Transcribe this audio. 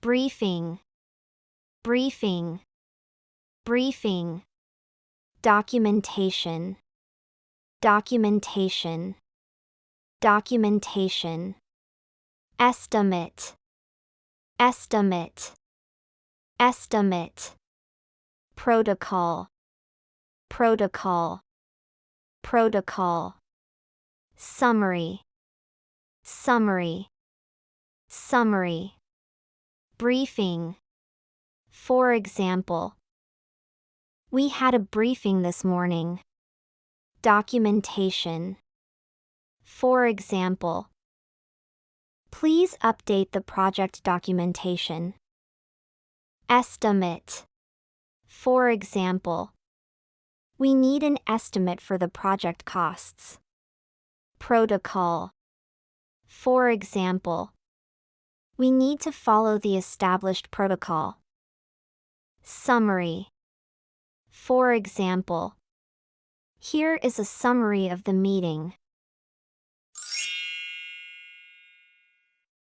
briefing, briefing, briefing. Documentation, documentation, documentation. Estimate, estimate, estimate. Protocol, protocol, protocol. Summary, summary, summary. Briefing. For example, we had a briefing this morning. Documentation. For example, please update the project documentation. Estimate. For example, we need an estimate for the project costs. Protocol. For example, we need to follow the established protocol. Summary. For example, here is a summary of the meeting.